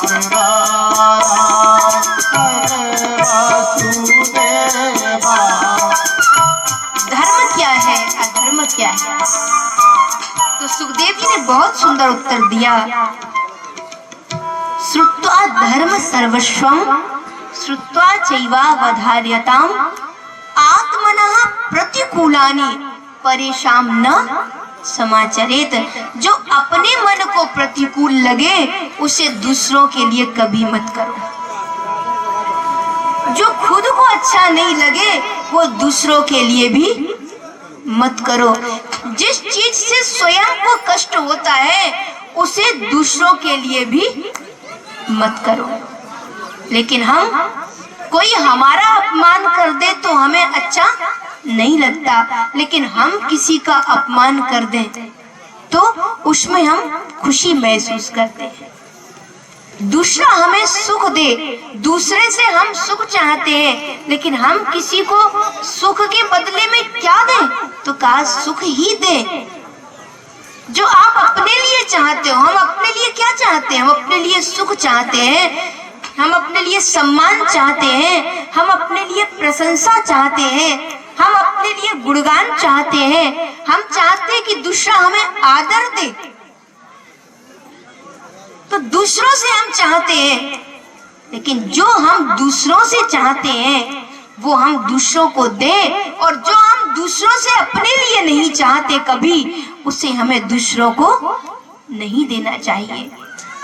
धर्म क्या है, अधर्म क्या है? तो सुखदेव जी ने बहुत सुंदर उत्तर दिया। श्रुत्वा धर्म सर्वस्वम श्रुत्वा चैवावधार्यताम आत्मनः प्रतिकूलानि परेशान न समाचरेत। जो अपने मन को प्रतिकूल लगे उसे दूसरों के लिए कभी मत करो। जो खुद को अच्छा नहीं लगे वो दूसरों के लिए भी मत करो। जिस चीज से स्वयं को कष्ट होता है उसे दूसरों के लिए भी मत करो। लेकिन हम कोई हमारा अपमान कर दे तो हमें अच्छा नहीं लगता, लेकिन हम किसी का अपमान कर दें तो उसमें हम खुशी महसूस करते हैं। दूसरा हमें सुख दे, दूसरे से हम सुख चाहते हैं, लेकिन हम किसी को सुख के बदले में क्या दें? तो काश सुख ही दे। जो आप अपने लिए चाहते हो, हम अपने लिए क्या चाहते हैं? हम अपने लिए सुख चाहते हैं, हम अपने लिए सम्मान चाहते हैं, हम अपने लिए प्रशंसा चाहते हैं, हम अपने लिए गुणगान चाहते हैं। हम चाहते हैं कि दूसरा हमें आदर दे, तो दूसरों से हम चाहते हैं। लेकिन जो हम दूसरों से चाहते हैं वो हम दूसरों को दें, और जो हम दूसरों से अपने लिए नहीं चाहते कभी, उसे हमें दूसरों को नहीं देना चाहिए।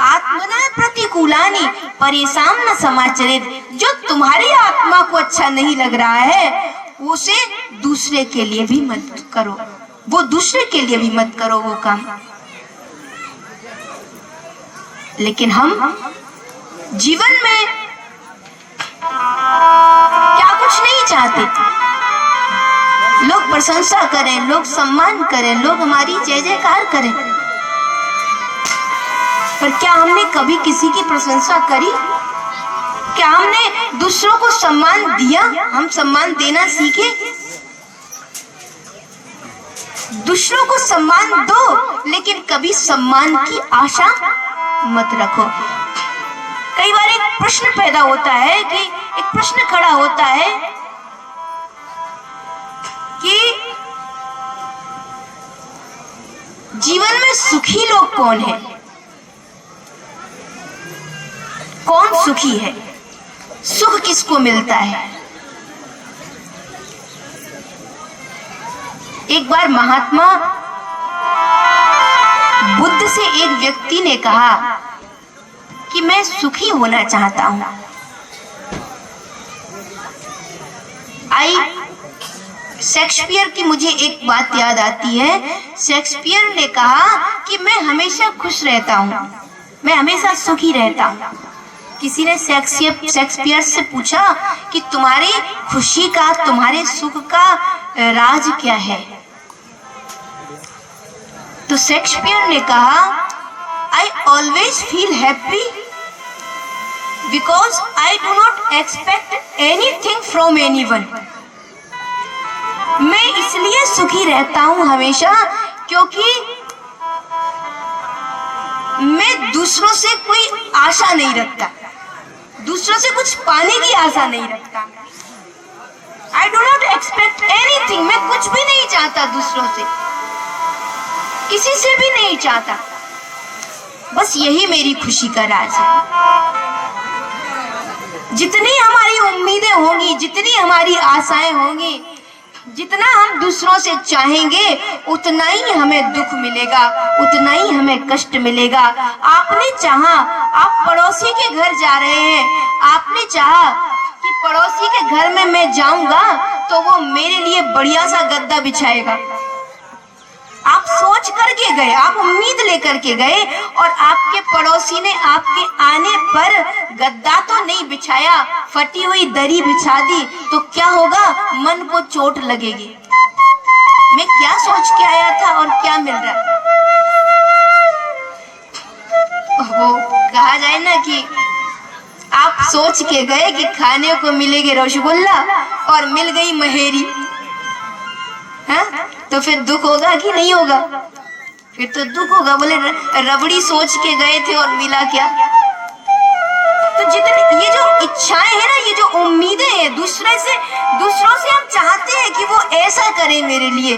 आत्मना प्रतिकूलानि परेशान न समाचरेत। जो तुम्हारी आत्मा को अच्छा नहीं लग रहा है उसे दूसरे के लिए भी मत करो, वो दूसरे के लिए भी मत करो वो काम। लेकिन हम जीवन में क्या कुछ नहीं चाहते? लोग प्रशंसा करें, लोग सम्मान करें, लोग हमारी जय जयकार करें, पर क्या हमने कभी किसी की प्रशंसा करी? क्या हमने दूसरों को सम्मान दिया? हम सम्मान देना सीखे। दूसरों को सम्मान दो, लेकिन कभी सम्मान की आशा मत रखो। कई बार एक प्रश्न पैदा होता है कि एक प्रश्न खड़ा होता है कि जीवन में सुखी लोग कौन है? कौन सुखी है? सुख किसको मिलता है? एक बार महात्मा बुद्ध से एक व्यक्ति ने कहा कि मैं सुखी होना चाहता हूं। शेक्सपियर की मुझे एक बात याद आती है। शेक्सपियर ने कहा कि मैं हमेशा खुश रहता हूं, मैं हमेशा सुखी रहता हूं। किसी ने शेक्सपियर से पूछा कि तुम्हारी खुशी का, तुम्हारे सुख का राज क्या है? तो शेक्सपियर ने कहा, I always feel happy because I do not expect anything from anyone. मैं इसलिए सुखी रहता हूं हमेशा क्योंकि मैं दूसरों से कोई आशा नहीं रखता, दूसरों से कुछ पाने की आशा नहीं रखता। I do not expect anything. मैं कुछ भी नहीं चाहता दूसरों से, किसी से भी नहीं चाहता। बस यही मेरी खुशी का राज है। जितनी हमारी उम्मीदें होंगी, जितनी हमारी आशाएं होंगी, जितना हम दूसरों से चाहेंगे उतना ही हमें दुख मिलेगा, उतना ही हमें कष्ट मिलेगा। आपने चाहा, आप पड़ोसी के घर जा रहे हैं, आपने चाहा कि पड़ोसी के घर में मैं जाऊंगा तो वो मेरे लिए बढ़िया सा गद्दा बिछाएगा। आप सोच करके गए, आप उम्मीद लेकर के गए, और आपके पड़ोसी ने आपके आने पर गद्दा तो नहीं बिछाया, फटी हुई दरी बिछा दी, तो क्या होगा? मन को चोट लगेगी। मैं क्या सोच के आया था और क्या मिल रहा है? वो कहा जाए ना कि आप सोच के गए कि खाने को मिलेगी रसगुल्ला और मिल गई महेरी, हाँ? तो फिर दुख होगा कि नहीं होगा? फिर तो दुख होगा। बोले रबड़ी सोच के गए थे और मिला क्या? उम्मीदें हैं दूसरों से हम चाहते हैं कि वो ऐसा करे मेरे लिए।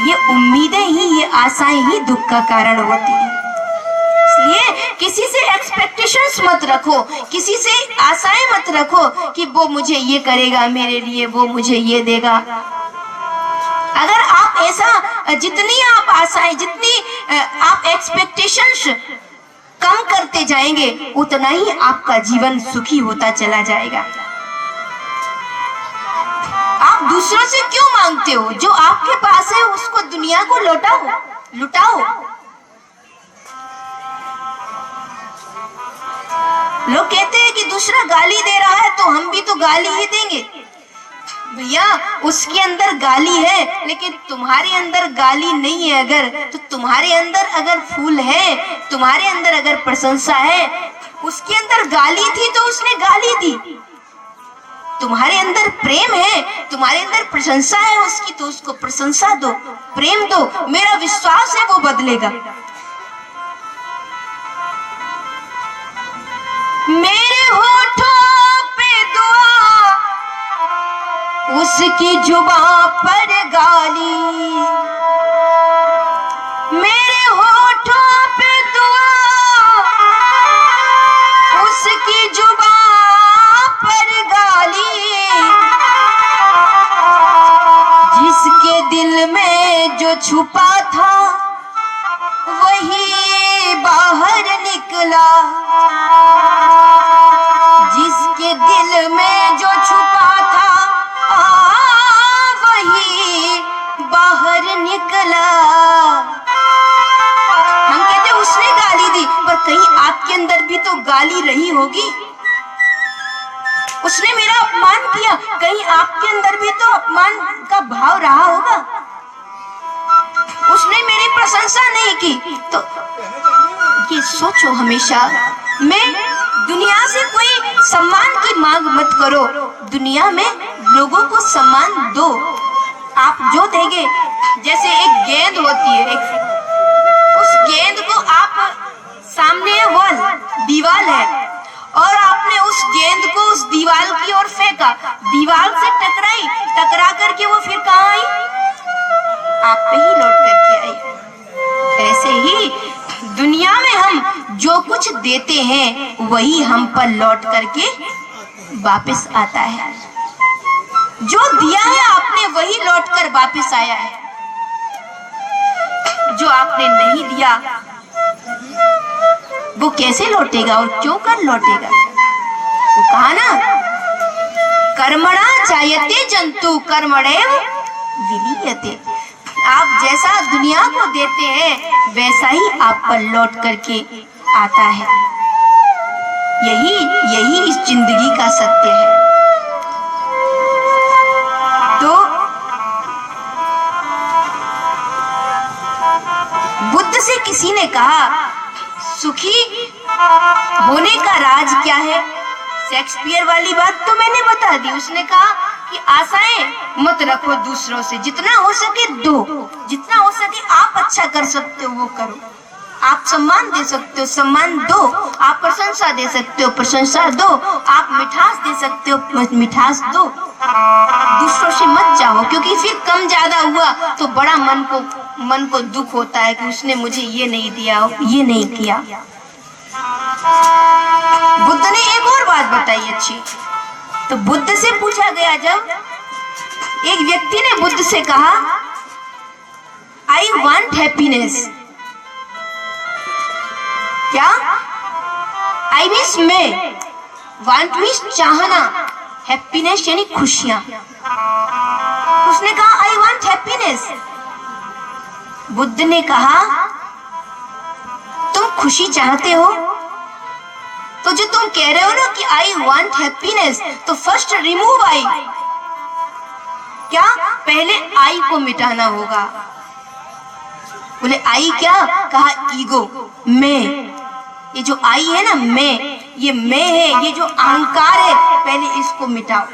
ये उम्मीदें ही, ये आशाएं ही दुख का कारण होती है। इसलिए किसी से एक्सपेक्टेशंस मत रखो, किसी से आशाएं मत रखो कि वो मुझे ये करेगा मेरे लिए, वो मुझे ये देगा। अगर आप ऐसा, जितनी आप आशाएं, जितनी आप एक्सपेक्टेशंस कम करते जाएंगे, उतना ही आपका जीवन सुखी होता चला जाएगा। आप दूसरों से क्यों मांगते हो? जो आपके पास है उसको दुनिया को लुटाओ। लोग कहते हैं कि दूसरा गाली दे रहा है तो हम भी तो गाली ही देंगे। भैया, उसके अंदर गाली है लेकिन तुम्हारे अंदर गाली नहीं है। अगर तो तुम्हारे अंदर अगर फूल है, तुम्हारे अंदर अगर प्रशंसा है, उसके अंदर गाली थी तो उसने गाली दी। तुम्हारे अंदर प्रेम है, तुम्हारे अंदर प्रशंसा है उसकी, तो उसको प्रशंसा दो, प्रेम दो। मेरा विश्वास है वो बदलेगा। मेरे होठों पे दुआ, उसकी जुबां पर गाली। मेरे होठों पे दुआ, उसकी जुबां पर गाली। जिसके दिल में जो छुपा था वही बाहर निकला। जिसके दिल में जो छुपा था वही बाहर निकला। हम कहते उसने गाली दी, पर कहीं आपके अंदर भी तो गाली रही होगी। उसने मेरा अपमान किया, कहीं आपके अंदर भी तो अपमान का भाव रहा होगा। उसने मेरी प्रशंसा नहीं की, तो ये सोचो हमेशा। मैं दुनिया से कोई सम्मान की मांग मत करो, दुनिया में लोगों को सम्मान दो। आप जो देंगे, जैसे एक गेंद होती है, उस गेंद को आप सामने वॉल दीवार है और आपने उस गेंद को उस दीवार की ओर फेंका, दीवार से टकरा करके वो फिर कहाँ आई? आप पे ही लौट करके आई। ऐसे ही दुनिया में हम जो कुछ देते हैं वही हम पर लौट करके वापस आता है। जो दिया है आपने वही लौट कर वापस आया है। जो आपने नहीं दिया वो कैसे लौटेगा और क्यों कर लौटेगा? वो कहा ना, कर्मणा जायते जंतु कर्मणैव विलीयते। आप जैसा दुनिया को देते हैं वैसा ही आप पर लौट करके आता है। यही इस जिंदगी का सत्य है। तो बुद्ध से किसी ने कहा, सुखी होने का राज क्या है? शेक्सपियर वाली बात तो मैंने बता दी। उसने कहा कि आशाएं मत रखो दूसरों से, जितना हो सके दो, जितना हो सके आप अच्छा कर सकते हो वो करो। आप सम्मान दे सकते हो, सम्मान दो। आप प्रशंसा दे सकते हो, प्रशंसा दो। आप मिठास दे सकते हो, मिठास दो। दूसरों से मत चाहो, क्योंकि फिर कम ज्यादा हुआ तो बड़ा मन को दुख होता है कि उसने मुझे ये नहीं दिया, ये नहीं किया। बुद्ध ने एक और बात बताई अच्छी। तो बुद्ध से पूछा गया, जब एक व्यक्ति ने बुद्ध से कहा, आई वांट हैप्पीनेस। क्या? आई मीन्स मैं, वांट मीन्स चाहना, हैप्पीनेस यानी खुशियां। उसने कहा आई वांट हैप्पीनेस। बुद्ध ने कहा, तुम खुशी चाहते हो तो जो तुम कह रहे हो ना कि आई वांट हैप्पीनेस, तो फर्स्ट रिमूव आई। क्या? पहले आई को मिटाना होगा। बोले आई क्या? कहा ईगो, मैं। ये जो आई है ना, मैं, ये मैं है, ये जो अहंकार है, पहले इसको मिटाओ।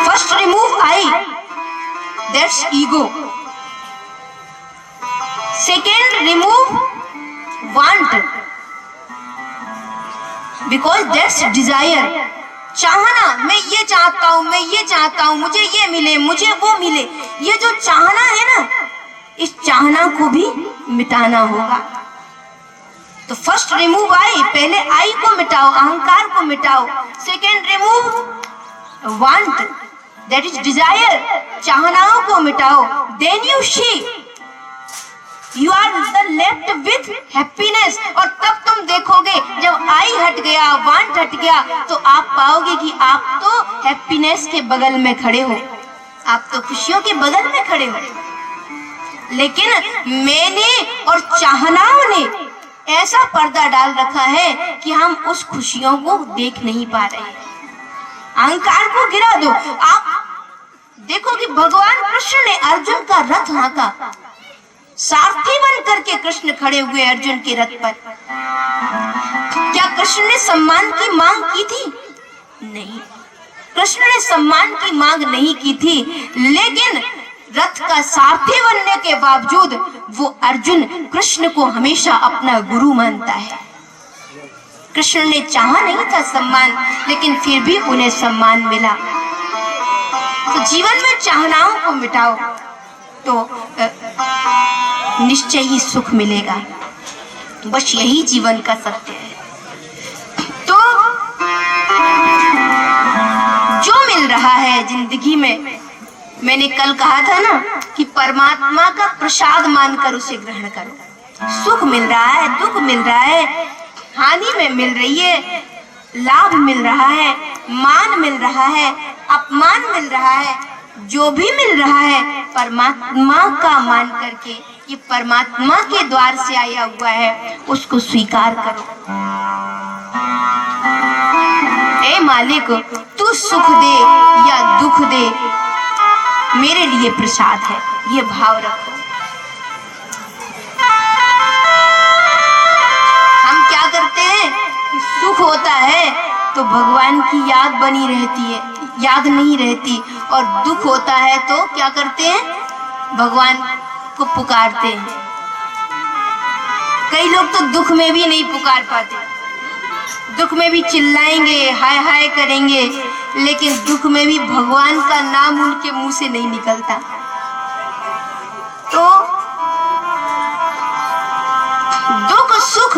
First remove I, that's ego. Second remove want, because that's desire. चाहना, मैं ये चाहता हूँ, मैं ये चाहता हूँ, मुझे ये मिले, मुझे वो मिले, ये जो चाहना है ना, इस चाहना को भी मिटाना होगा। तो फर्स्ट रिमूव आई, पहले आई को मिटाओ, अहंकार को मिटाओ। Second remove want, that is desire, चाहनाओं को मिटाओ। Then you see you are the left with happiness. और तब तुम देखोगे जब आई हट गया, वांट हट गया, तो आप पाओगे कि आप तो हैप्पीनेस के बगल में खड़े हो, आप तो खुशियों के बगल में खड़े हो। लेकिन मैंने और चाहनाओं ने ऐसा पर्दा डाल रखा है कि हम उस खुशियों को देख नहीं पा रहे हैं। अहंकार को गिरा दो। आप देखो कि भगवान कृष्ण ने अर्जुन का रथ हाँका, सारथी बन करके कृष्ण खड़े हुए अर्जुन के रथ पर। क्या कृष्ण ने सम्मान की मांग की थी? नहीं, कृष्ण ने सम्मान की मांग नहीं की थी, लेकिन रथ का सारथी बनने के बावजूद वो अर्जुन कृष्ण को हमेशा अपना गुरु मानता है। कृष्ण ने चाहा नहीं था सम्मान, लेकिन फिर भी उन्हें सम्मान मिला। तो जीवन में चाहनाओं को मिटाओ तो निश्चय ही सुख मिलेगा। बस यही जीवन का सत्य है। तो जो मिल रहा है जिंदगी में, मैंने कल कहा था ना कि परमात्मा का प्रसाद मानकर उसे ग्रहण करो। सुख मिल रहा है, दुख मिल रहा है, हानि में मिल रही है, लाभ मिल रहा है, मान मिल रहा है, अपमान मिल रहा है, जो भी मिल रहा है परमात्मा का मान करके, ये परमात्मा के द्वार से आया हुआ है, उसको स्वीकार करो। ए मालिक, तू सुख दे या दुख दे, मेरे लिए प्रसाद है, ये भाव रखो। हम क्या करते हैं, सुख होता है तो भगवान की याद बनी रहती है, याद नहीं रहती, और दुख होता है तो क्या करते हैं, भगवान को पुकारते हैं। कई लोग तो दुख में भी नहीं पुकार पाते, दुख में भी चिल्लाएंगे, हाय हाय करेंगे, लेकिन दुख में भी भगवान का नाम उनके मुंह से नहीं निकलता। तो दुख सुख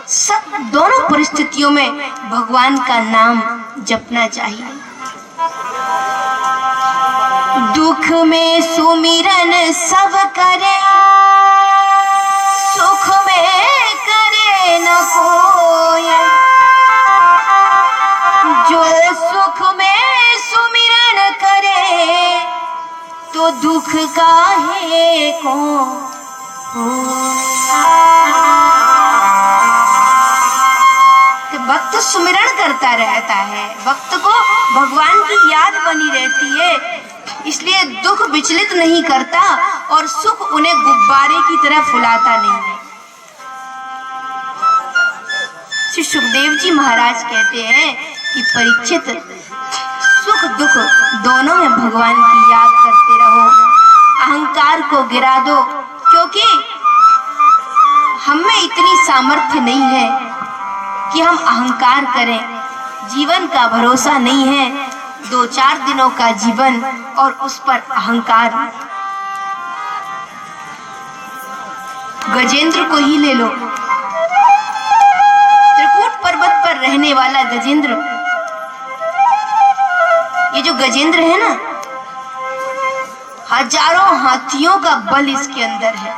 सब दोनों परिस्थितियों में भगवान का नाम जपना चाहिए। दुख में सुमिरन सब करे, सुख में करे न कोई। जो सुख में सुमिरन करे तो दुख काहे को। भक्त सुमिरन करता रहता है, भक्त को भगवान की याद बनी रहती है, इसलिए दुख विचलित नहीं करता और सुख उन्हें गुब्बारे की तरह फुलाता नहीं है। श्री सुखदेव जी महाराज कहते हैं कि परीक्षित, सुख दुख दोनों में भगवान की याद करते रहो, अहंकार को गिरा दो, क्योंकि हमें इतनी सामर्थ्य नहीं है कि हम अहंकार करें। जीवन का भरोसा नहीं है, 2-4 दिनों का जीवन और उस पर अहंकार। गजेंद्र को ही ले लो, त्रिकूट पर्वत पर रहने वाला गजेंद्र। ये जो गजेंद्र है ना, हजारों हाथियों का बल इसके अंदर है।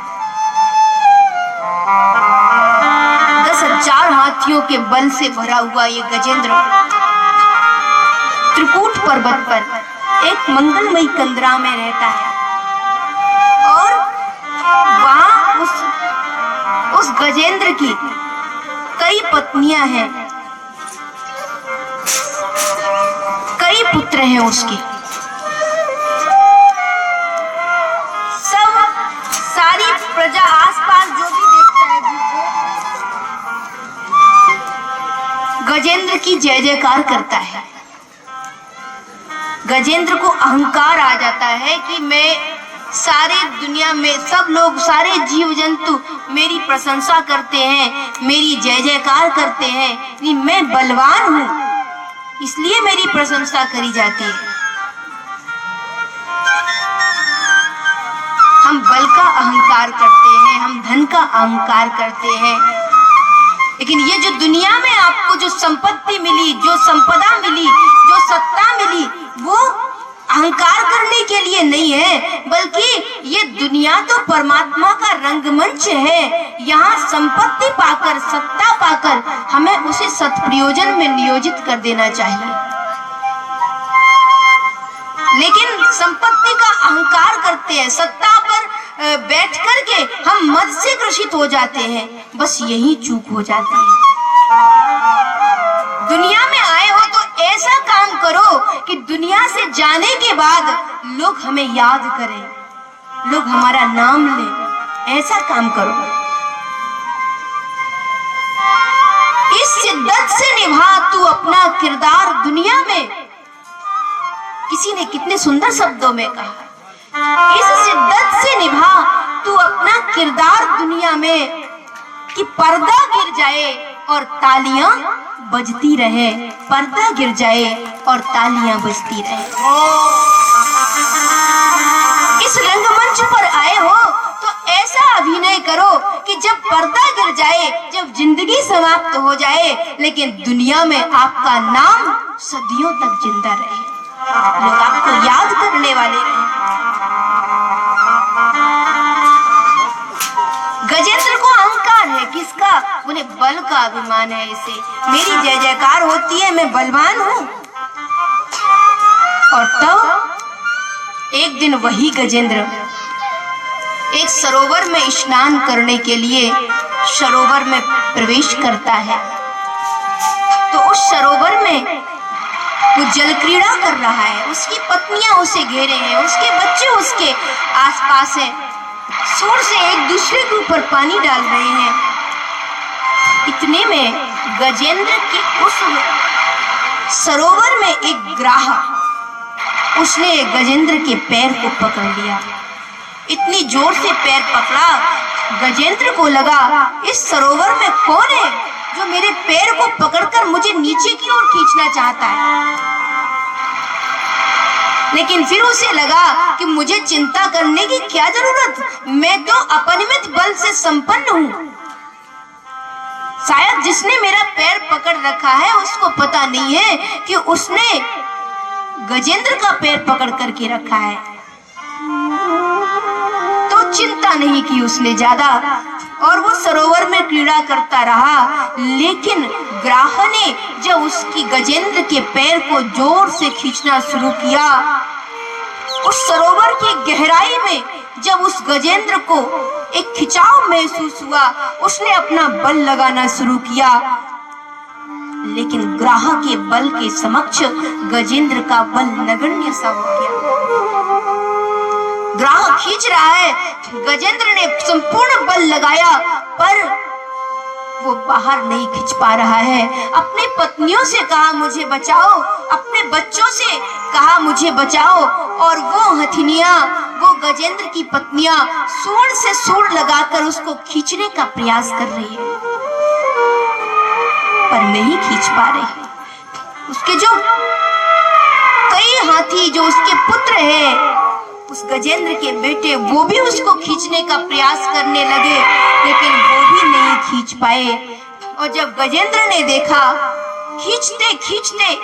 10,000 हाथियों के बल से भरा हुआ ये गजेंद्र त्रिकूट पर्वत पर एक मंगलमयी कंदरा में रहता है, और वहां उस गजेंद्र की कई पत्नियां हैं, कई पुत्र हैं उसके। सब सारी प्रजा आसपास जो भी देखता है वो गजेंद्र की जय जयकार करता है। गजेंद्र को अहंकार आ जाता है कि मैं, सारे दुनिया में सब लोग, सारे जीव जंतु मेरी प्रशंसा करते हैं, मेरी जय जयकार करते हैं कि मैं बलवान हूं, इसलिए मेरी प्रशंसा करी जाती है। हम बल का अहंकार करते हैं, हम धन का अहंकार करते हैं, लेकिन ये जो दुनिया में आपको जो संपत्ति मिली, जो संपदा मिली, जो सत्ता मिली, वो अहंकार करने के लिए नहीं है, बल्कि ये दुनिया तो परमात्मा का रंगमंच है। यहाँ संपत्ति पाकर, सत्ता पाकर हमें उसे सत्प्रयोजन में नियोजित कर देना चाहिए। लेकिन संपत्ति का अहंकार करते हैं, सत्ता पर बैठ करके हम मद से ग्रसित हो जाते हैं, बस यही चूक हो जाती है। दुनिया में आए हो तो ऐसा काम करो कि दुनिया से जाने के बाद लोग हमें याद करें, लोग हमारा नाम लें, ऐसा काम करो। इस शिद्दत से निभा तू अपना किरदार दुनिया में। किसी ने कितने सुंदर शब्दों में कहा, इस शिद्दत से निभा तू अपना किरदार दुनिया में, कि पर्दा गिर जाए और तालियां बजती रहे, पर्दा गिर जाए और तालियां बजती रहे। इस रंगमंच पर आए हो तो ऐसा अभिनय करो कि जब पर्दा गिर जाए, जब जिंदगी समाप्त हो जाए, लेकिन दुनिया में आपका नाम सदियों तक जिंदा रहे, लोग आपको याद करने वाले रहे। गजेंद्र को अहंकार है, किसका? बोले बल का अभिमान है इसे, मेरी जय जयकार होती है, मैं बलवान हूं। और तब एक दिन वही गजेंद्र एक सरोवर में स्नान करने के लिए सरोवर में प्रवेश करता है। तो उस सरोवर में वो जल क्रीड़ा कर रहा है, उसकी पत्नियां उसे घेरे हैं, उसके बच्चे उसके आसपास हैं, जोर से एक दूसरे के ऊपर पानी डाल रहे हैं। इतने में गजेंद्र के उस सरोवर में एक ग्राहक, उसने गजेंद्र के पैर को पकड़ लिया, इतनी जोर से पैर पकड़ा, गजेंद्र को लगा इस सरोवर में कौन है जो मेरे पैर को पकड़कर मुझे नीचे की ओर खींचना चाहता है। लेकिन फिर उसे लगा कि मुझे चिंता करने की क्या जरूरत, मैं तो अपरिमित बल से संपन्न हूं। शायद जिसने मेरा पैर पकड़ रखा है उसको पता नहीं है कि उसने गजेंद्र का पैर पकड़ करके रखा है। तो चिंता नहीं की उसने ज्यादा और वो सरोवर में क्रीड़ा करता रहा। लेकिन ग्राह ने जब उसकी गजेंद्र के पैर को जोर से खींचना शुरू किया, उस सरोवर की गहराई में जब उस गजेंद्र को एक खिंचाव महसूस हुआ, उसने अपना बल लगाना शुरू किया। लेकिन ग्राह के बल के समक्ष गजेंद्र का बल नगण्य सा हो गया। ग्राह खींच रहा है, गजेंद्र ने संपूर्ण बल लगाया, पर वो बाहर नहीं खींच पा रहा है। अपने पत्नियों से कहा मुझे बचाओ, अपने बच्चों से कहा मुझे बचाओ, और वो हथिनियां, वो गजेंद्र की पत्नियां सूंड से सूंड लगाकर उसको खींचने का प्रयास कर रही है, पर नहीं खींच पा रही। उसके जो कई हाथी जो उसके पुत्र हैं, उस गजेंद्र के बेटे, वो भी उसको खींचने का प्रयास करने लगे, लेकिन वो भी नहीं खींच पाए। और जब गजेंद्र ने देखा खींचते खींचते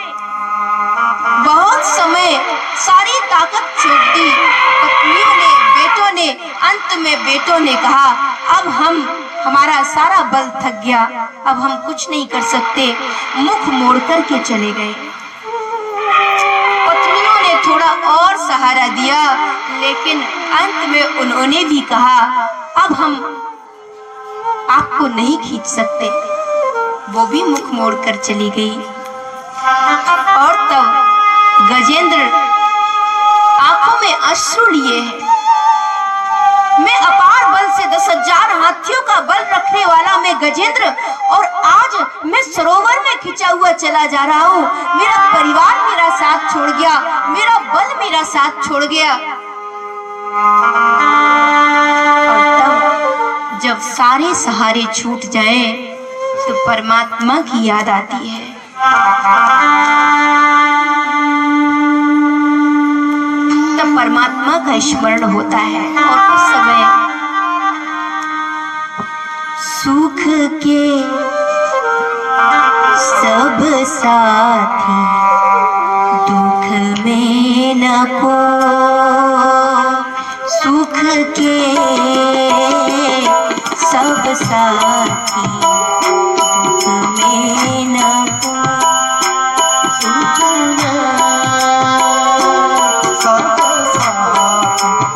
बहुत समय सारी ताकत छोड़ दी, पत्नियों ने, बेटों ने, अंत में बेटों ने कहा अब हमारा सारा बल थक गया, अब हम कुछ नहीं कर सकते, मुख मोड़ करके चले गए। पत्नियों ने थोड़ा और सहारा दिया, लेकिन अंत में उन्होंने भी कहा अब हम आपको नहीं खींच सकते, वो भी मुख मोड़ कर चली गई। और तब गजेंद्र आंखों में अश्रु लिए है, मैं अपार बल से 10,000 हाथियों का बल रखने वाला मैं गजेंद्र, और आज मैं सरोवर में खिंचा हुआ चला जा रहा हूँ, मेरा परिवार मेरा साथ छोड़ गया, मेरा बल मेरा साथ छोड़ गया। और तब जब सारे सहारे छूट जाएं, तो परमात्मा की याद आती है। तब परमात्मा का स्मरण होता है और उस समय सुख के सब साथी दुख में न को, सुख के सब साथी दुख में न को, सुख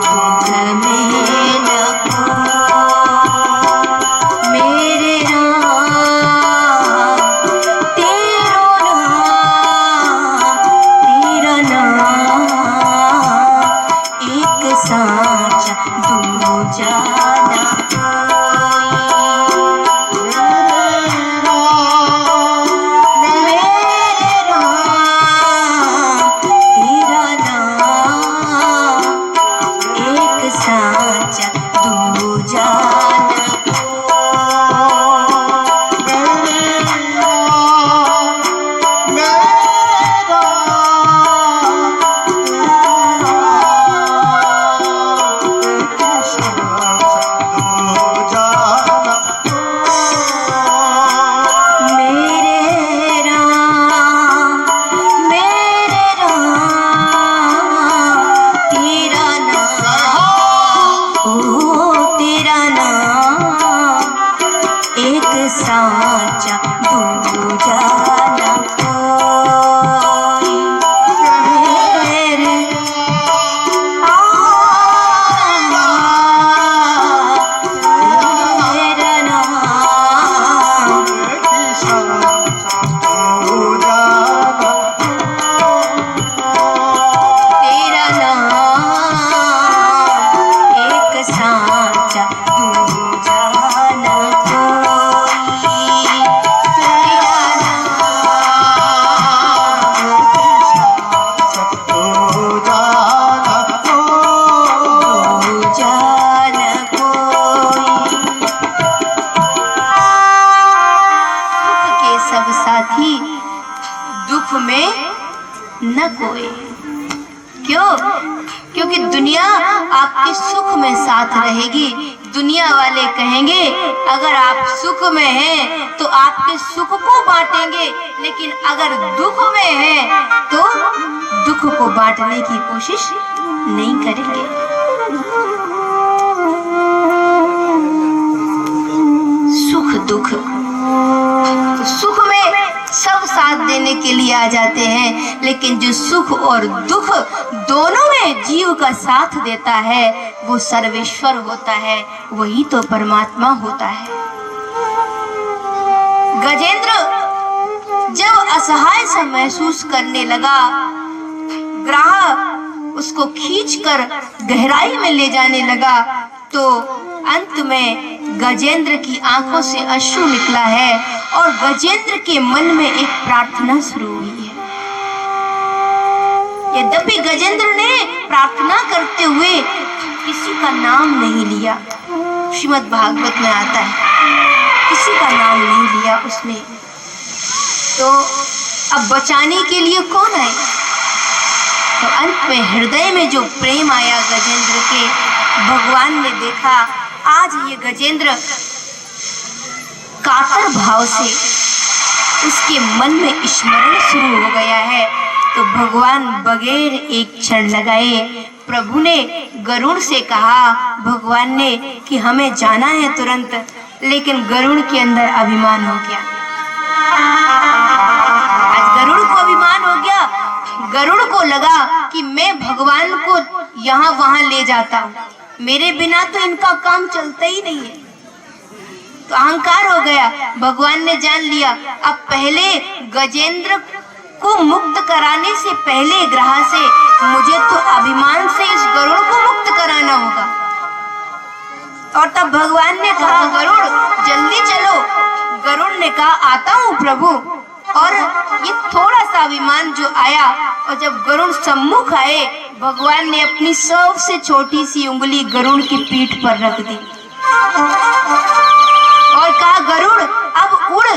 दुख में न को, मेरे राम तेरो नाम, तेरा नाम एक साचा दूजा ना साचा दूजा ना कोई, मेरे तेरा नाम, तेरा नाम एक साचा दूजा ना दुख में न कोई। क्यों? क्योंकि दुनिया आपके सुख में साथ रहेगी। दुनिया वाले कहेंगे अगर आप सुख में हैं तो आपके सुख को बांटेंगे, लेकिन अगर दुख में हैं तो दुख को बांटने की कोशिश नहीं करेंगे। सुख दुख, तो सुख में सब साथ देने के लिए आ जाते हैं, लेकिन जो सुख और दुख दोनों में जीव का साथ देता है वो सर्वेश्वर होता है, वही तो परमात्मा होता है। गजेंद्र जब असहाय सा महसूस करने लगा, ग्राह उसको खींचकर गहराई में ले जाने लगा, तो अंत में गजेंद्र की आंखों से अश्रु निकला है और गजेंद्र के मन में एक प्रार्थना शुरू हुई है। यद्यपि गजेंद्र ने प्रार्थना करते हुए किसी का नाम नहीं लिया, श्रीमद् भागवत में आता है किसी का नाम नहीं लिया उसने, तो अब बचाने के लिए कौन आए? तो अंत में हृदय में जो प्रेम आया गजेंद्र के, भगवान ने देखा आज ये गजेंद्र कातर भाव से उसके मन में स्मरण शुरू हो गया है, तो भगवान बगैर एक क्षण लगाए प्रभु ने गरुड़ से कहा, भगवान ने कि हमें जाना है तुरंत, लेकिन गरुड़ के अंदर अभिमान हो गया। आज गरुड़ को अभिमान हो गया, गरुड़ को लगा कि मैं भगवान को यहाँ वहां ले जाता हूँ, मेरे बिना तो इनका काम चलता ही नहीं है, तो अहंकार हो गया। भगवान ने जान लिया अब पहले गजेंद्र को मुक्त कराने से पहले ग्रह से मुझे तो अभिमान से इस गरुड़ को मुक्त कराना होगा। और तब भगवान ने कहा गरुड़ जल्दी चलो। गरुड़ ने कहा आता हूँ प्रभु। और ये थोड़ा सा अभिमान जो आया, और जब गरुड़ सम्मुख आए, भगवान ने अपनी सबसे छोटी सी उंगली गरुड़ की पीठ पर रख दी और कहा गरुड़ अब उड़,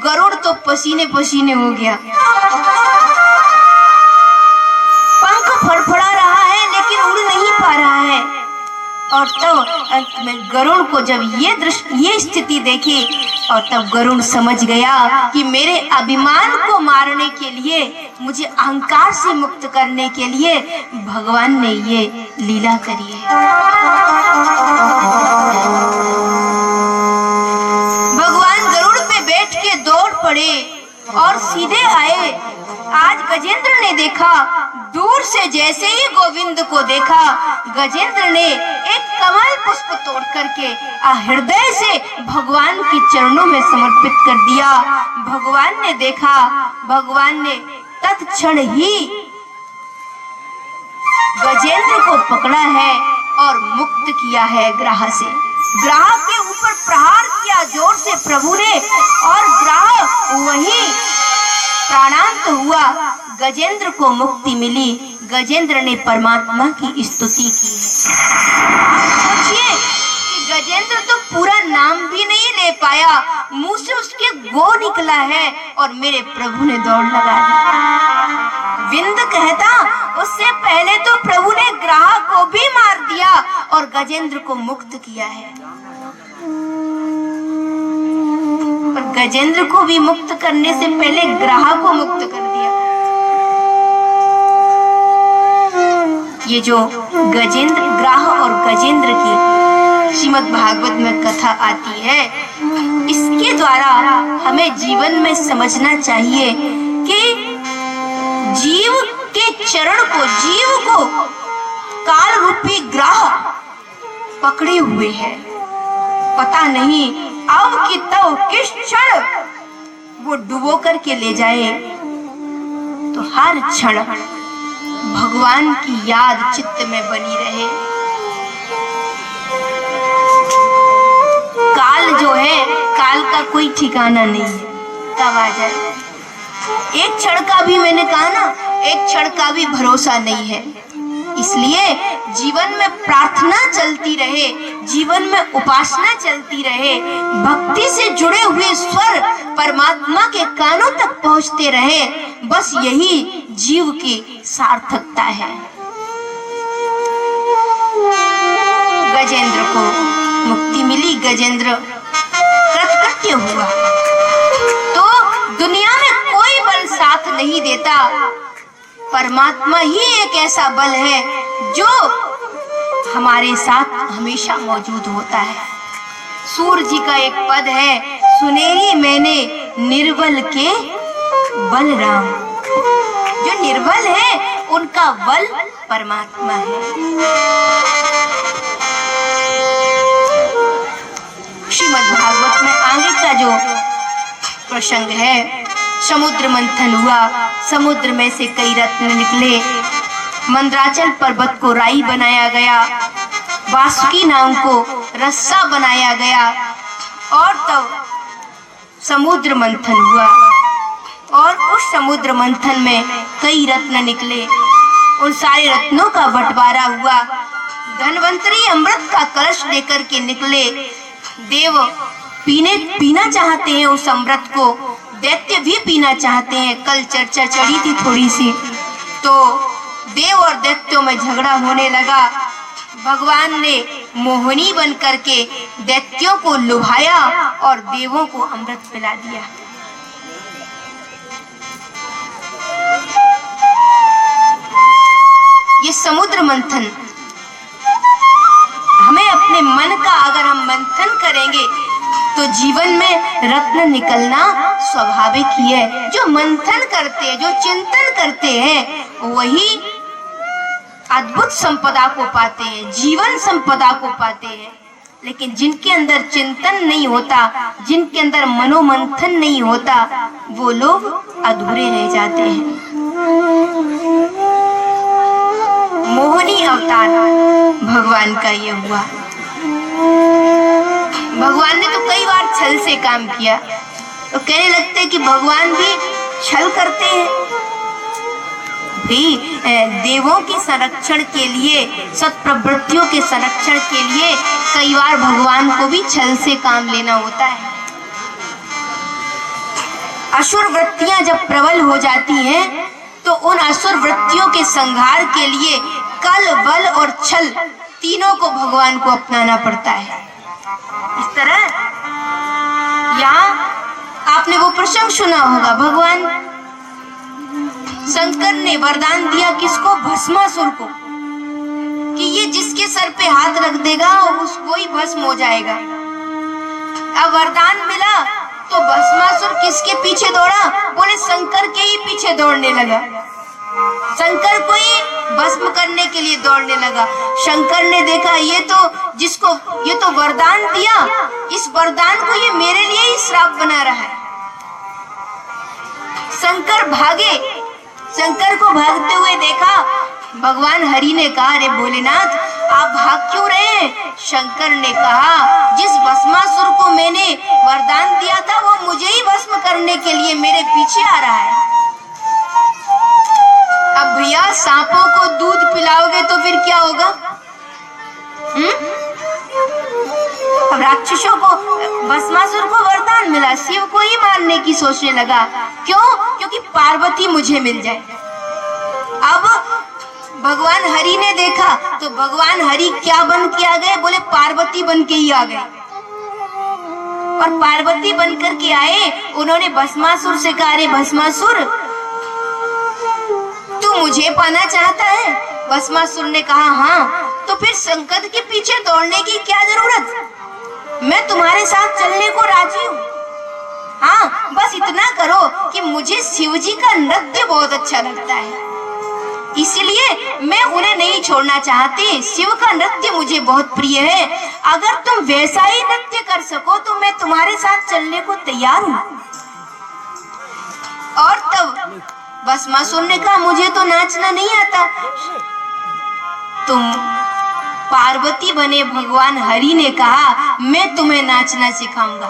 गरुड़ तो पसीने पसीने हो गया, पंख फड़फड़ा रहा है लेकिन उड़ नहीं पा रहा है। और तब अंत में गरुड़ को जब ये स्थिति देखी, और तब गरुड़ समझ गया कि मेरे अभिमान को मारने के लिए, मुझे अहंकार से मुक्त करने के लिए भगवान ने ये लीला करी है। भगवान गरुड़ पे बैठ के दौड़ पड़े और सीधे आए। आज गजेंद्र ने देखा, दूर से जैसे ही गोविंद को देखा, गजेंद्र ने एक कमल पुष्प तोड़ करके हृदय से भगवान के चरणों में समर्पित कर दिया। भगवान ने देखा, भगवान ने तत्क्षण ही गजेंद्र को पकड़ा है और मुक्त किया है ग्राह से। ग्राह के ऊपर प्रहार किया जोर से प्रभु ने, और ग्राह वहीं प्राणांत हुआ। गजेंद्र को मुक्ति मिली। गजेंद्र ने परमात्मा की स्तुति की है। सोचिए कि गजेंद्र तो पूरा नाम भी नहीं ले पाया, मुंह से उसके गो निकला है और मेरे प्रभु ने दौड़ लगा दी। विंद कहता, उससे पहले तो प्रभु ने ग्राह को भी मार दिया और गजेंद्र को मुक्त किया है। पर गजेंद्र को भी मुक्त करने से पहले ग्राह को मुक्त कर दिया। ये जो गजेंद्र, ग्राह और गजेंद्र की श्रीमद् भागवत में कथा आती है, इसके द्वारा हमें जीवन में समझना चाहिए कि जीव के चरण को, जीव को काल रूपी ग्राह पकड़े हुए है। पता नहीं अब कि तब किस क्षण वो डुबो करके ले जाए। तो हर क्षण भगवान की याद चित्त में बनी रहे। काल जो है, काल का कोई ठिकाना नहीं है, कब आ जाए। एक क्षण का भी, मैंने कहा ना, एक क्षण का भी भरोसा नहीं है। इसलिए जीवन में प्रार्थना चलती रहे, जीवन में उपासना चलती रहे, भक्ति से जुड़े हुए स्वर परमात्मा के कानों तक पहुंचते रहे। बस यही जीव की सार्थकता है। गजेंद्र को मुक्ति मिली, गजेंद्र कृतकृत्य हुआ। तो दुनिया में कोई बल साथ नहीं देता, परमात्मा ही एक ऐसा बल है जो हमारे साथ हमेशा मौजूद होता है। सूर्य जी का एक पद है, सुनेरी मैंने निर्बल के बल राम। जो निर्बल है उनका बल परमात्मा है। श्रीमद् भागवत में आगे का जो प्रसंग है, समुद्र मंथन हुआ, समुद्र में से कई रत्न निकले, मंदराचल पर्वत को राई बनाया गया, वासुकी नाम को रस्सा बनाया गया, और तब समुद्र मंथन हुआ। और उस समुद्र मंथन में कई रत्न निकले, उन सारे रत्नों का बंटवारा हुआ। धनवंतरी अमृत का कलश लेकर के निकले। देव पीना चाहते हैं उस अमृत को, दैत्य भी पीना चाहते हैं। कल चर्चा चढ़ी थी थोड़ी सी, तो देव और दैत्यों में झगड़ा होने लगा। भगवान ने मोहिनी बन करके दैत्यों को लुभाया और देवों को अमृत पिला दिया। ये समुद्र मंथन, हमें अपने मन का अगर हम मंथन करेंगे तो जीवन में रत्न निकलना स्वाभाविक ही है। जो मंथन करते हैं, जो चिंतन करते हैं, वही अद्भुत संपदा को पाते हैं, जीवन संपदा को पाते हैं। लेकिन जिनके अंदर चिंतन नहीं होता, जिनके अंदर मनोमंथन नहीं होता, वो लोग अधूरे रह जाते हैं। मोहिनी अवतार भगवान का ये हुआ। भगवान ने तो कई बार छल से काम किया, तो कहने लगते हैं कि भगवान भी छल करते हैं। भी देवों के संरक्षण के लिए, सत्प्रवृत्तियों के संरक्षण के लिए कई बार भगवान को भी छल से काम लेना होता है। असुर वृत्तियां जब प्रबल हो जाती हैं तो उन असुर वृत्तियों के संहार के लिए कल, बल और छल तीनों को भगवान को अपनाना पड़ता है। इस तरह यहाँ आपने वो प्रसंग सुना होगा, भगवान शंकर ने वरदान दिया किसको? भस्मासुर को, कि ये जिसके सर पे हाथ रख देगा उसको ही भस्म हो जाएगा। अब वरदान मिला तो भस्मासुर किसके पीछे दौड़ा? बोले शंकर के ही पीछे दौड़ने लगा, शंकर को ही भस्म करने के लिए दौड़ने लगा। शंकर ने देखा ये तो वरदान दिया, इस वरदान को ये मेरे लिए ही श्राप बना रहा है। शंकर भागे, शंकर को भागते हुए देखा, भगवान हरि ने कहा, अरे भोलेनाथ आप भाग क्यों रहे हैं? शंकर ने कहा, जिस भस्मासुर को मैंने वरदान दिया था वो मुझे ही भस्म करने के लिए मेरे पीछे आ रहा है। अब भैया सांपों को दूध पिलाओगे तो फिर क्या होगा? अब राक्षसों को, भस्मासुर को वरदान मिला, शिव को ही मारने की सोचने लगा। क्यों? क्योंकि पार्वती मुझे मिल जाए। अब भगवान हरि ने देखा तो भगवान हरि क्या बन के आ गए? बोले पार्वती बन के ही आ गए। और पार्वती बन कर के आए, उन्होंने भस्मासुर से कहा, अरे भस्मासुर तू मुझे पाना चाहता है? भस्मासुर ने कहा, हाँ। तो फिर शंकर के पीछे दौड़ने की क्या जरूरत? मैं तुम्हारे साथ चलने को राजी हूँ। हाँ, बस इतना करो कि मुझे शिवजी का नृत्य बहुत अच्छा लगता है, इसलिए मैं उन्हें नहीं छोड़ना चाहती। शिव का नृत्य मुझे बहुत प्रिय है, अगर तुम वैसा ही नृत्य कर सको तो मैं तुम्हारे साथ चलने को तैयार हूँ। और तब भस्मासुर ने कहा, मुझे तो नाचना नहीं आता। तुम पार्वती बने भगवान हरि ने कहा, मैं तुम्हें नाचना सिखाऊंगा,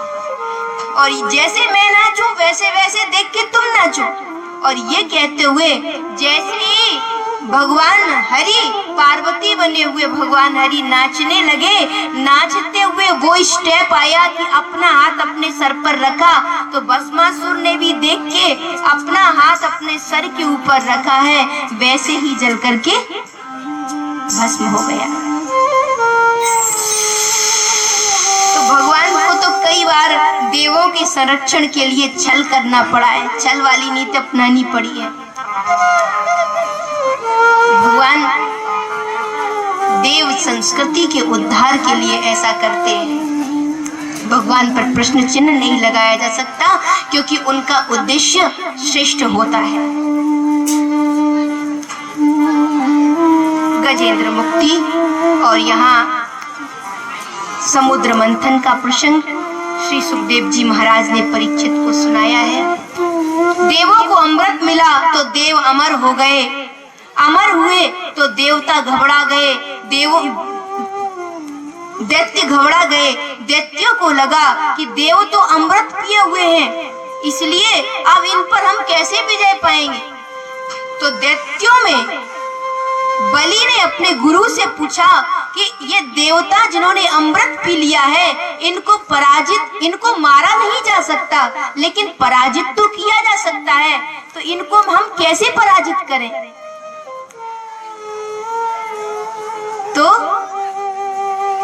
और जैसे मैं नाचूं वैसे वैसे देख के तुम नाचो। और ये कहते हुए जैसे ही भगवान हरि पार्वती बने हुए भगवान हरि नाचने लगे, नाचते हुए वो स्टेप आया कि अपना हाथ अपने सर पर रखा, तो भस्मासुर ने भी देख के अपना हाथ अपने सर के ऊपर रखा है, वैसे ही जल करके भस्म हो गया। तो भगवान को तो कई बार देवों के संरक्षण के लिए छल करना पड़ा है, छल वाली नीति अपनानी पड़ी है। भगवान देव संस्कृति के उद्धार के लिए ऐसा करते हैं। भगवान पर प्रश्न चिन्ह नहीं लगाया जा सकता, क्योंकि उनका उद्देश्य श्रेष्ठ होता है। गजेंद्र मुक्ति और यहाँ समुद्र मंथन का प्रसंग श्री सुखदेव जी महाराज ने परीक्षित को सुनाया है। देवों को अमृत मिला तो देव अमर हो गए, अमर हुए तो देवता घबरा गए, दैत्य घबरा गए। दैत्यों को लगा कि देव तो अमृत पिए हुए हैं, इसलिए अब इन पर हम कैसे विजय पाएंगे। तो दैत्यों में बलि ने अपने गुरु से पूछा कि ये देवता जिन्होंने अमृत पी लिया है, इनको मारा नहीं जा सकता, लेकिन पराजित तो किया जा सकता है, तो इनको हम कैसे पराजित करें। तो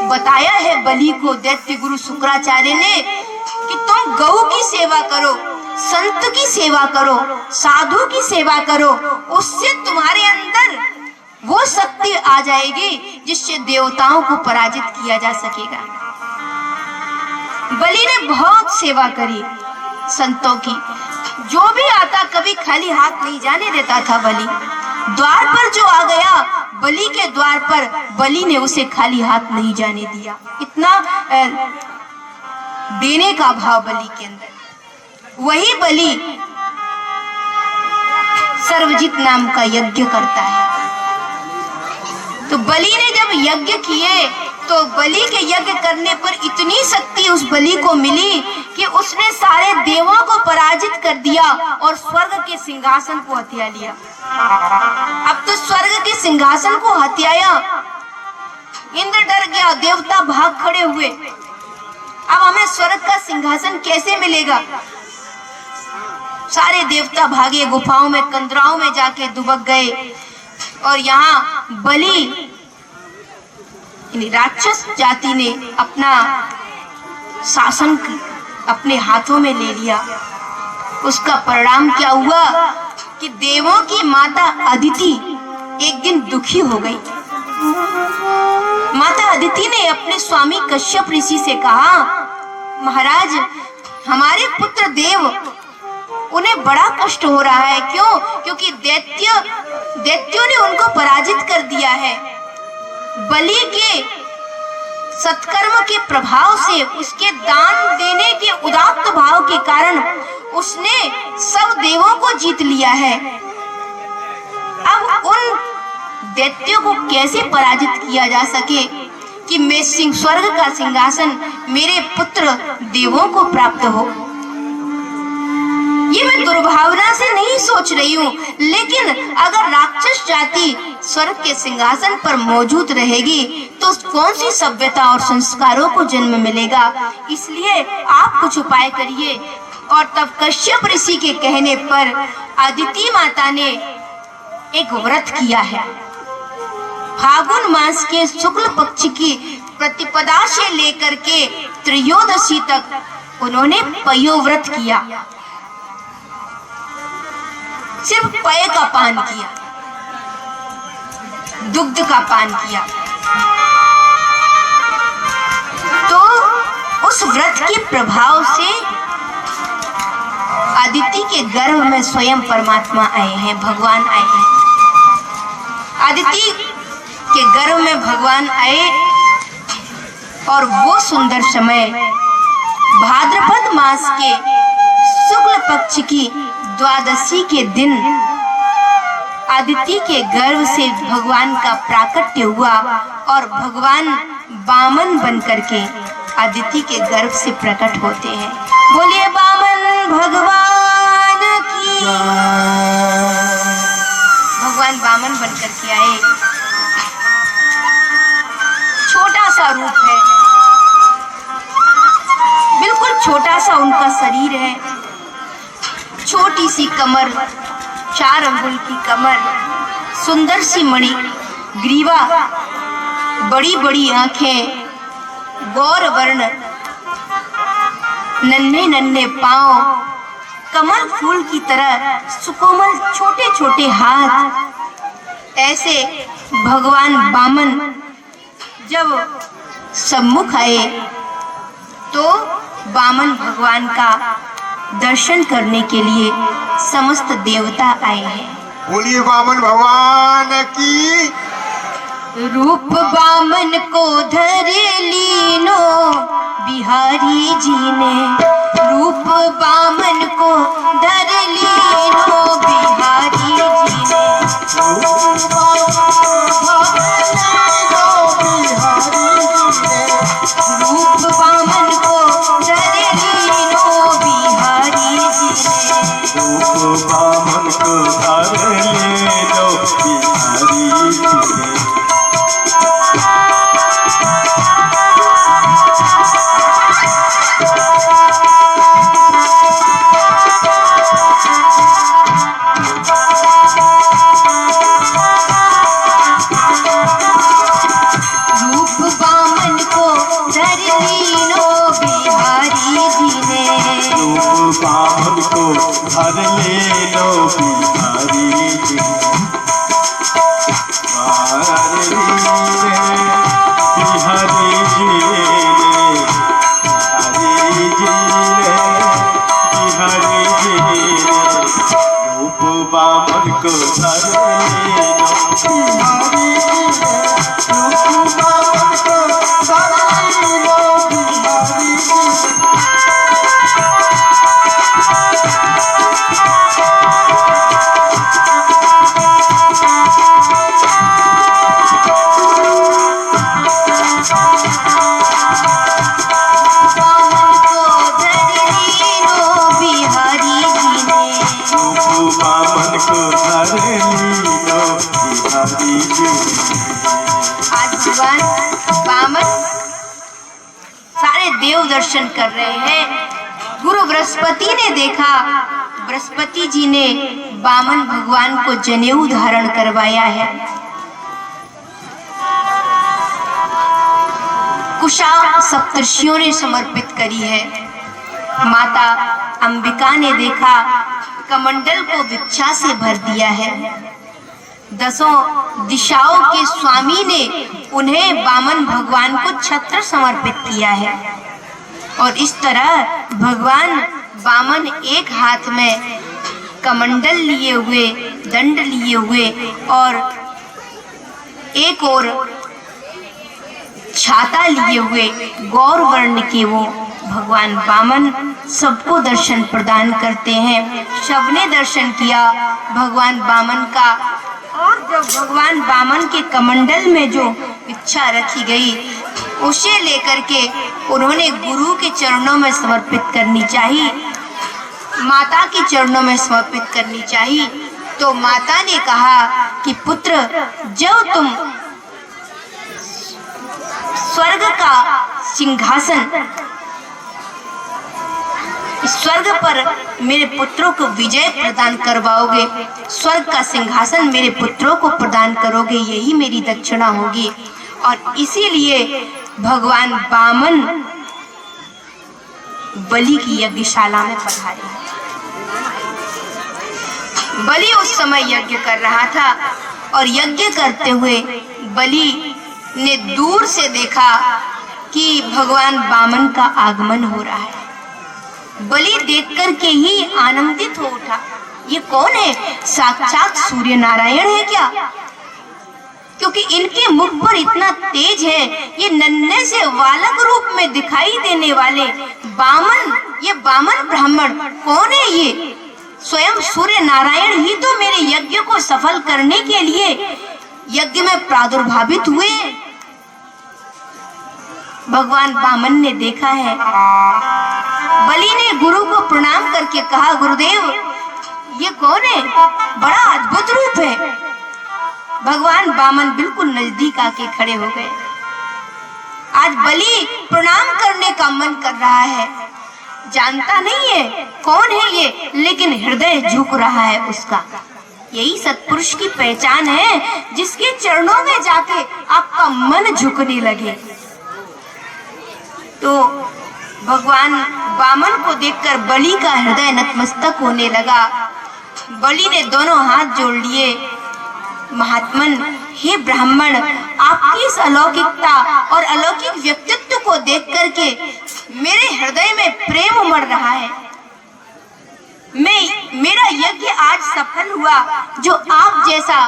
बताया है बलि को दैत्य गुरु शुक्राचार्य ने कि तुम गौ की सेवा करो, संत की सेवा करो, साधु की सेवा करो, उससे तुम्हारे अंदर वो शक्ति आ जाएगी जिससे देवताओं को पराजित किया जा सकेगा। बलि ने बहुत सेवा करी संतों की, जो भी आता कभी खाली हाथ नहीं जाने देता था बलि। द्वार पर जो आ गया, बलि के द्वार पर बलि ने उसे खाली हाथ नहीं जाने दिया। इतना देने का भाव बलि के अंदर। वही बलि सर्वजित नाम का यज्ञ करता है। तो बलि ने जब यज्ञ किए तो बलि के यज्ञ करने पर इतनी शक्ति उस बलि को मिली कि उसने सारे देवों को पराजित कर दिया और स्वर्ग के सिंहासन को हथिया लिया। अब तो स्वर्ग के सिंहासन को हथियाया, इंद्र डर गया, देवता भाग खड़े हुए। अब हमें स्वर्ग का सिंहासन कैसे मिलेगा? सारे देवता भागे, गुफाओं में, कंदराओं में जाके दुबक गए और यहाँ बलि राक्षस जाति ने अपना शासन अपने हाथों में ले लिया। उसका परिणाम क्या हुआ कि देवों की माता अदिति एक दिन दुखी हो गई। माता अदिति ने अपने स्वामी कश्यप ऋषि से कहा, महाराज, हमारे पुत्र देव, उन्हें बड़ा कष्ट हो रहा है। क्यों? क्योंकि दैत्यों ने उनको पराजित कर दिया है। बलि के सत्कर्म के प्रभाव से, उसके दान देने के उदात्त भाव के कारण उसने सब देवों को जीत लिया है। अब उन दैत्यों को कैसे पराजित किया जा सके कि मैं स्वर्ग का सिंहासन मेरे पुत्र देवों को प्राप्त हो। ये मैं दुर्भावना से नहीं सोच रही हूँ, लेकिन अगर राक्षस जाति स्वर्ग के सिंहासन पर मौजूद रहेगी तो कौन सी सभ्यता और संस्कारों को जन्म मिलेगा। इसलिए आप कुछ उपाय करिए। और तब कश्यप ऋषि के कहने पर अदिति माता ने एक व्रत किया है। फागुन मास के शुक्ल पक्ष की प्रतिपदा से लेकर के त्रयोदशी तक उन्होंने पयोव्रत किया। सिर्फ पेय का पान किया, दुग्ध का पान किया। तो उस व्रत के प्रभाव से अदिति के गर्भ में स्वयं परमात्मा आए हैं, भगवान आए हैं। अदिति के गर्भ में भगवान आए और वो सुंदर समय भाद्रपद मास के शुक्ल पक्ष की द्वादशी के दिन अदिति के गर्भ से भगवान का प्राकट्य हुआ और भगवान वामन बन करके अदिति के गर्भ से प्रकट होते हैं। बोलिए वामन भगवान की। भगवान वामन बन करके आए। छोटा सा रूप है, बिल्कुल छोटा सा उनका शरीर है, छोटी सी कमर, 4 अंगुल की कमर, सुंदर सी मणि ग्रीवा, बड़ी बड़ी आंखें, गौर वर्ण, नन्हे नन्हे पांव, कमल फूल की तरह सुकोमल छोटे छोटे हाथ। ऐसे भगवान वामन जब सम्मुख आए तो वामन भगवान का दर्शन करने के लिए समस्त देवता आए हैं। बोलिए वामन भगवान की। रूप वामन को धरे लीनो बिहारी जी ने, रूप वामन को धरे लीनो बिहारी जी ने। रूप वामन को धरे लीनो बिहारी जी ने। रूप वामन को धरे लीनो बिहारी जी ने। हर ले लो बिहारी जी ने। बिहारी जी ने, बिहारी जी ने, बिहारी जी ने। रूप वामन को धर ले लो बिहारी जी ने। रूप वामन को धर ले लो बिहारी जी ने। आज भगवान वामन सारे देव दर्शन कर रहे हैं। गुरु बृहस्पति ने देखा बृहस्पति जी ने वामन भगवान को जनेऊ धारण करवाया है। कुशा सप्तर्षियों ने समर्पित करी है। माता अंबिका ने देखा कमंडल को भिक्षा से भर दिया है। दसों दिशाओं के स्वामी ने उन्हें वामन भगवान को छत्र समर्पित किया है। और इस तरह भगवान वामन एक हाथ में कमंडल लिए हुए, दंड लिए हुए और एक और छाता लिए हुए गौर वर्ण के वो भगवान वामन सबको दर्शन प्रदान करते हैं। सबने दर्शन किया भगवान वामन का। और जब भगवान वामन के कमंडल में जो इच्छा रखी गई उसे लेकर के उन्होंने गुरु के चरणों में समर्पित करनी चाहिए, माता के चरणों में समर्पित करनी चाहिए। तो माता ने कहा कि पुत्र, जब तुम स्वर्ग का सिंहासन, स्वर्ग पर मेरे पुत्रों को विजय प्रदान करवाओगे, स्वर्ग का सिंहासन मेरे पुत्रों को प्रदान करोगे, यही मेरी दक्षिणा होगी। और इसीलिए भगवान वामन बलि की यज्ञशाला में पधारे। बलि उस समय यज्ञ कर रहा था और यज्ञ करते हुए बलि ने दूर से देखा कि भगवान वामन का आगमन हो रहा है। बलि देखकर के ही आनंदित हो उठा। ये कौन है? साक्षात सूर्य नारायण है क्या? क्योंकि इनके मुख पर इतना तेज है। ये नन्हे से बालक रूप में दिखाई देने वाले वामन, ये वामन ब्राह्मण कौन है? ये स्वयं सूर्य नारायण ही तो मेरे यज्ञ को सफल करने के लिए यज्ञ में प्रादुर्भावित हुए। भगवान वामन ने देखा है। बलि ने गुरु को प्रणाम करके कहा, गुरुदेव ये कौन है? बड़ा अद्भुत रूप है। भगवान वामन बिल्कुल नजदीक आके खड़े हो गए। आज बलि प्रणाम करने का मन कर रहा है, जानता नहीं है कौन है ये, लेकिन हृदय झुक रहा है उसका। यही सत्पुरुष की पहचान है, जिसके चरणों में जाके आपका मन झुकने लगे। तो भगवान वामन को देखकर बलि का हृदय नतमस्तक होने लगा। बलि ने दोनों हाथ जोड़ लिए। महात्मन, हे ब्राह्मण, आपकी इस अलौकिकता और अलौकिक व्यक्तित्व को देख करके मेरे हृदय में प्रेम उमड़ रहा है। मेरा यज्ञ आज सफल हुआ। जो आप जैसा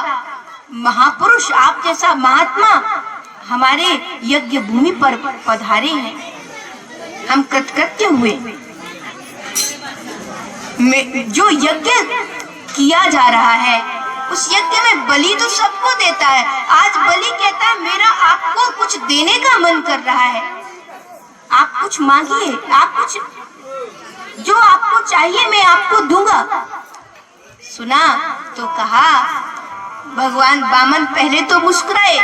महापुरुष, आप जैसा महात्मा हमारे यज्ञ भूमि पर पधारे हैं, हम कृतकृत्य हुए। जो यज्ञ किया जा रहा है उस यज्ञ में बलि तो सबको देता है। आज बलि कहता है मेरा आपको कुछ देने का मन कर रहा है, आप कुछ मांगिए, आप कुछ, जो आपको चाहिए मैं आपको दूंगा। सुना तो कहा, भगवान वामन पहले तो मुस्कुराए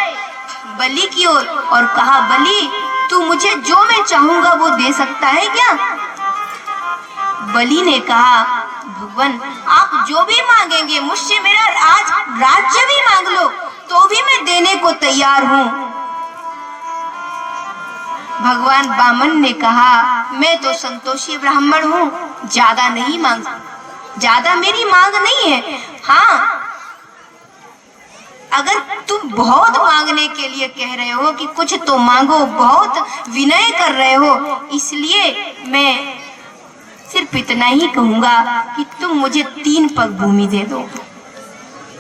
बलि की ओर और कहा, बलि तू मुझे जो मैं चाहूंगा वो दे सकता है क्या? बलि ने कहा, भगवान आप जो भी मांगेंगे मुझसे, मेरा आज राज्य भी मांग लो तो भी मैं देने को तैयार हूँ। भगवान वामन ने कहा, मैं तो संतोषी ब्राह्मण हूँ, ज्यादा नहीं मांग, ज्यादा मेरी मांग नहीं है। हाँ, अगर तुम बहुत मांगने के लिए कह रहे हो कि कुछ तो मांगो, बहुत विनय कर रहे हो, इसलिए मैं सिर्फ इतना ही कहूंगा कि तुम मुझे 3 पग भूमि दे दो,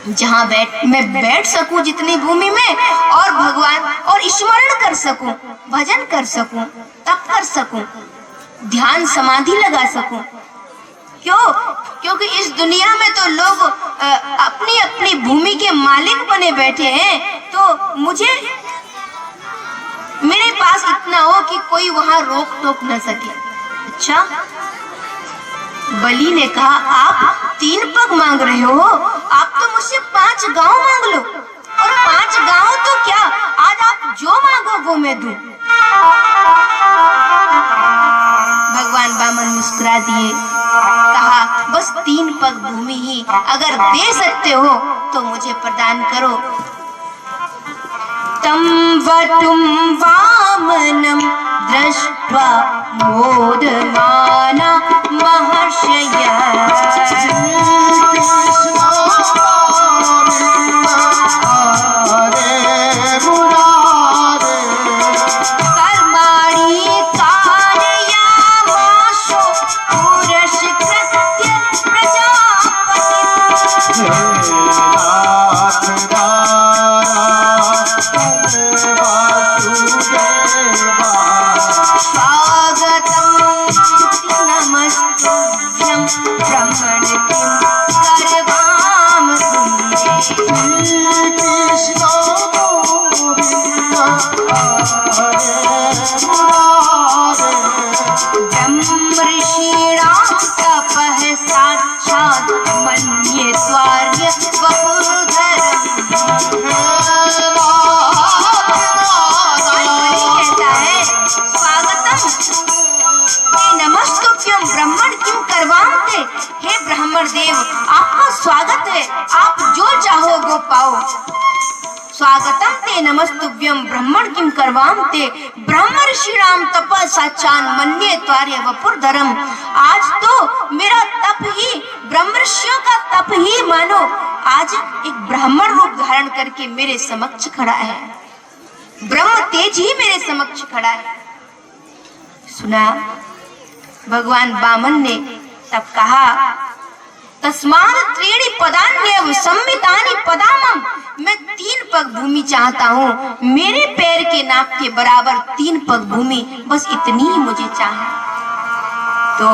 जहां मैं बैठ सकूं जितनी भूमि में, और भगवान और स्मरण कर सकूं, भजन कर सकूं, तप कर सकूं, ध्यान समाधि लगा सकूं। क्यों? क्योंकि इस दुनिया में तो लोग अपनी अपनी भूमि के मालिक बने बैठे हैं, तो मुझे मेरे पास इतना हो कि कोई वहां रोक टोक न सके। अच्छा, बलि ने कहा, आप 3 पग मांग रहे हो, आप तो मुझसे 5 गांव मांग लो, और 5 गांव तो क्या, आज आप जो मांगो वो मैं दूं। भगवान वामन मुस्कुरा दिए कहा बस 3 पग भूमि ही अगर दे सकते हो तो मुझे प्रदान करो। तं वटुं वामनं दृष्ट्वा मोदमाना महर्षयः। कर्माणि कारयामाशो पुरस्कृत्य प्रजापतिम्। स्वागतं नमस्तुभ्यं ब्रह्मण किं करवाम ब्रह्मर्षीणां तपः साक्षात् मन्ये त्वार्य वपुर्धरम्। कहता है स्वागतम नमस्तुभ्यं ब्राह्मण किम करवाते। हे ब्राह्मण देव आपका स्वागत है, आप जो चाहो वो पाओ। स्वागतम ते नमस्तुभ्यं ब्राह्मण किम करवाते ब्रह्मर्षिणाम तप साक्षान मन्ये त्वार्य वपुर्धरम। आज तो मेरा तप ही ब्रह्मर्षियों का तप ही मानो आज एक ब्राह्मण रूप धारण करके मेरे समक्ष खड़ा है, ब्रह्म तेज ही मेरे समक्ष खड़ा है। सुना भगवान वामन ने तब कहा तस्मात् त्रीणि पदान्येव संवितानि पदामम। मैं 3 पग भूमि चाहता हूँ, मेरे पैर के नाप के बराबर 3 पग भूमि, बस इतनी ही मुझे चाहिए। तो